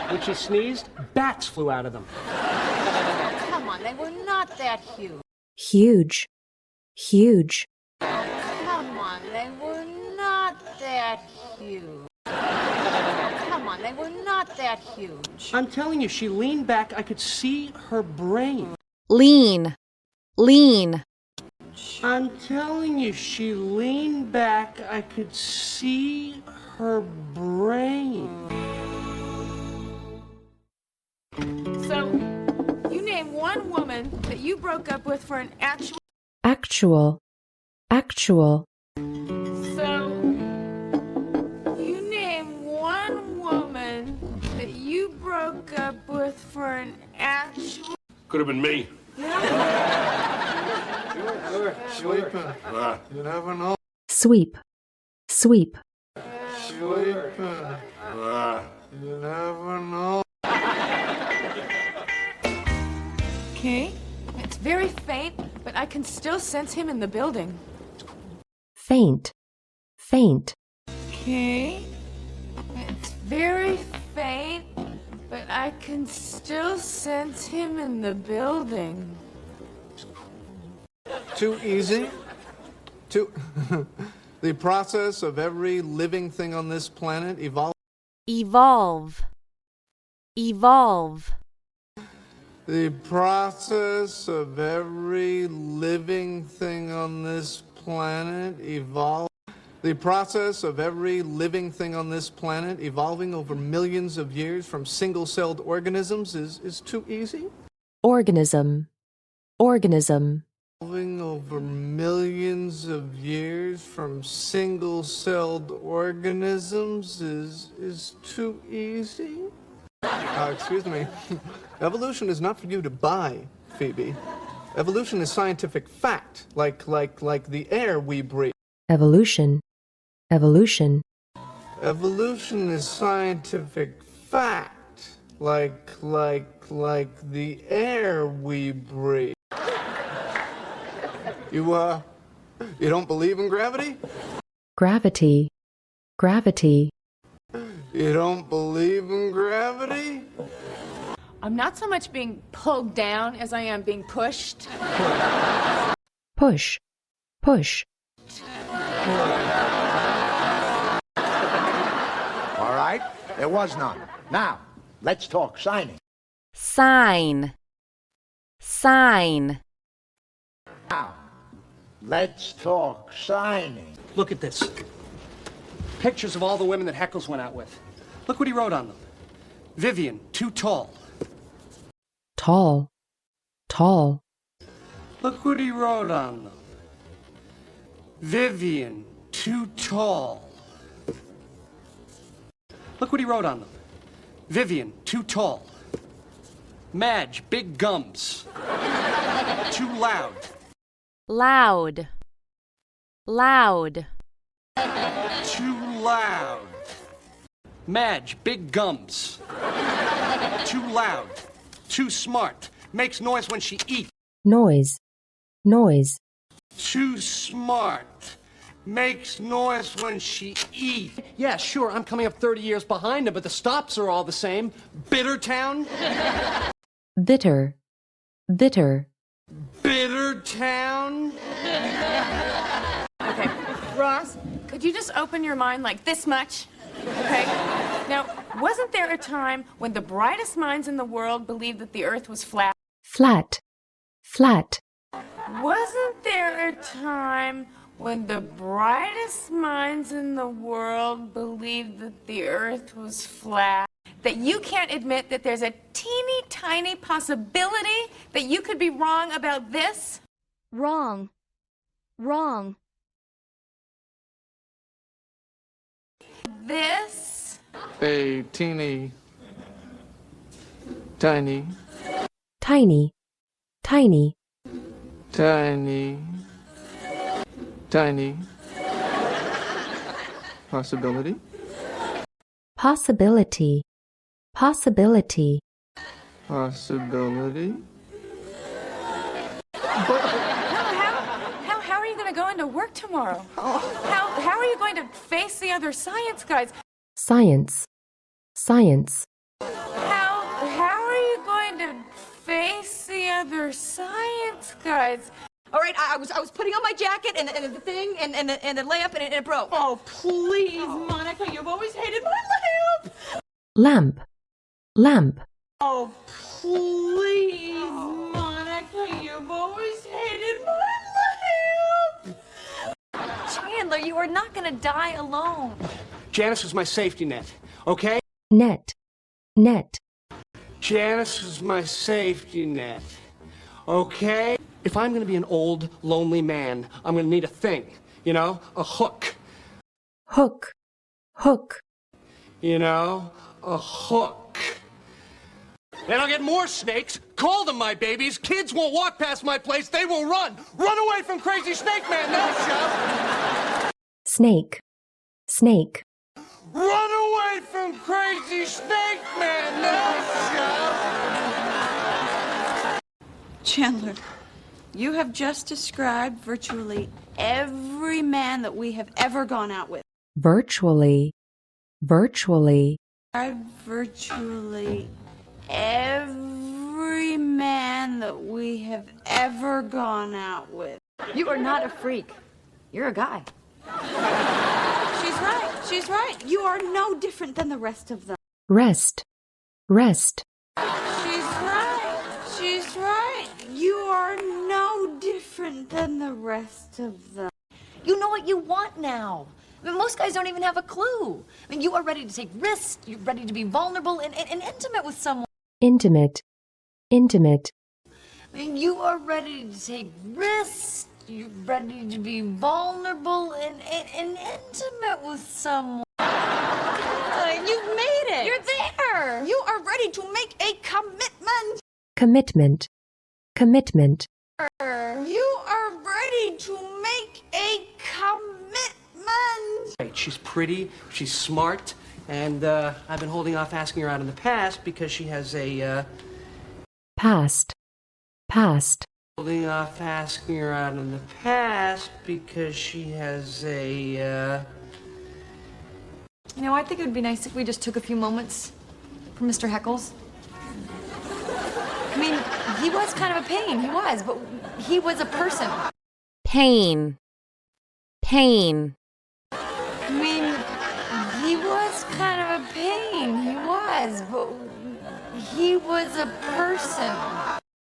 When she sneezed, bats flew out of them. Come on, they were not that huge. Huge. Huge. Come on, they were not that huge. Come on, they were not that huge. I'm telling you, she leaned back. I could see her brain. Lean. Lean. I'm telling you, she leaned back. I could see her brain. So, you name one woman that you broke up with for an actual... Actual. Actual. So, you name one woman that you broke up with for an actual... Could have been me. Sleeping. You never know. Sweep. Sweep. Sleeping. You never know. Okay, it's very faint, but I can still sense him in the building. Faint. Faint. Okay, it's very faint, but I can still sense him in the building. Too easy? The process of every living thing on this planet evolves. Evolve. Evolve. The process of every living thing on this planet evolves. The process of every living thing on this planet evolving over millions of years from single-celled organisms is too easy? Organism. Organism. Evolving over millions of years from single-celled organisms is too easy? Excuse me. Evolution is not for you to buy, Phoebe. Evolution is scientific fact, like the air we breathe. Evolution. Evolution. Evolution is scientific fact, like the air we breathe. You don't believe in gravity? Gravity. Gravity. You don't believe in gravity? I'm not so much being pulled down as I am being pushed. Push. Push. All right, there was none. Now, let's talk signing. Sign. Sign. Now, let's talk signing. Look at this. Pictures of all the women that Heckles went out with. Look what he wrote on them. Vivian, too tall. Tall. Tall. Look what he wrote on them. Vivian, too tall. Look what he wrote on them. Vivian, too tall. Madge, big gums. Too loud. Loud. Loud. Too loud. Madge, big gums. Too loud. Too smart. Makes noise when she eats. Noise. Noise. Too smart. Makes noise when she eats. Yeah, sure, I'm coming up 30 years behind him, but the stops are all the same. Bittertown? Bitter. Bitter. Bittertown? Okay, Ross, could you just open your mind like this much? Okay? Now, wasn't there a time when the brightest minds in the world believed that the earth was flat? Flat. Flat. Wasn't there a time when the brightest minds in the world believed that the earth was flat? That you can't admit that there's a teeny tiny possibility that you could be wrong about this? Wrong. Wrong. This? A teeny, tiny, Tiny. Tiny. tiny, tiny possibility. Possibility. Possibility. Possibility. How are you going to go into work tomorrow? How are you going to face the other science guys? Science. Science. they're science guys. All right, I was putting on my jacket and the thing and the lamp and it broke. Oh, please, Monica, you've always hated my lamp. lamp, lamp, Oh, please, Monica, you've always hated my lamp. Chandler, you are not going to die alone. Janice is my safety net, okay? net, net, Janice is my safety net, okay? If I'm gonna be an old, lonely man, I'm gonna need a thing, you know? A hook, hook, hook, you know? A hook. Then I'll get more snakes, call them my babies, kids won't walk past my place, they will run! Run away from crazy snake man now, Chef! snake, snake, Run away from crazy snake man now, Chef! Chandler, you have just described virtually every man that we have ever gone out with. virtually, virtually, Virtually every man that we have ever gone out with. You are not a freak. You're a guy. She's right. She's right. You are no different than the rest of them. rest, rest, She's right. She's right. You are no different than the rest of them. You know what you want now. I mean, most guys don't even have a clue. I mean, you are ready to take risks. You're ready to be vulnerable and intimate with someone. intimate, intimate, I mean, you are ready to take risks. You're ready to be vulnerable and intimate with someone. You've made it. You're there. You are ready to make a commitment. commitment, commitment, You are ready to make a commitment. Right, she's pretty, she's smart, and I've been holding off asking her out in the past because she has a, past, past, holding off asking her out in the past because she has a, You know, I think it would be nice if we just took a few moments for Mr. Heckles. I mean, he was kind of a pain, he was, but he was a person. pain, pain, I mean, he was kind of a pain, he was, but he was a person.